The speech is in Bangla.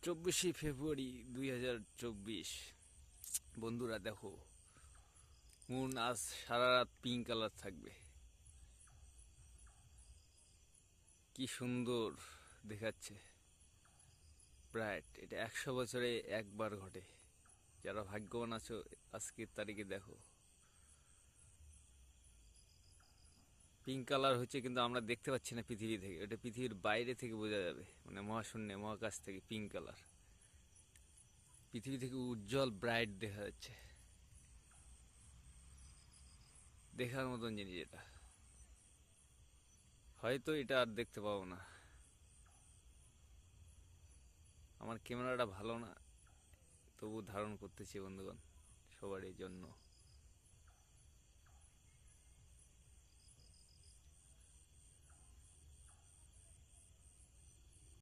24শে ফেব্রুয়ারি 2024। বন্ধুরা দেখো, মুন আজ সারা রাত পিঙ্ক কালার থাকবে। কি সুন্দর দেখাচ্ছে, ব্রাইট। এটা 100 বছরে একবার ঘটে। যারা ভাগ্যবান আছো আজকের তারিখে দেখো পিঙ্ক কালার হচ্ছে, কিন্তু আমরা দেখতে পাচ্ছি না পৃথিবী থেকে। এটা পৃথিবীর বাইরে থেকে বোঝা যাবে, মানে মহাশূন্যে মহাকাশ থেকে পিঙ্ক কালার। পৃথিবী থেকে উজ্জ্বল ব্রাইট দেখা যাচ্ছে। দেখার মতন জিনিস এটা। হয়তো এটা আর দেখতে পাবো না। আমার ক্যামেরাটা ভালো না, তবু ধারণ করতেছি বন্ধুগণ, সবারই জন্য।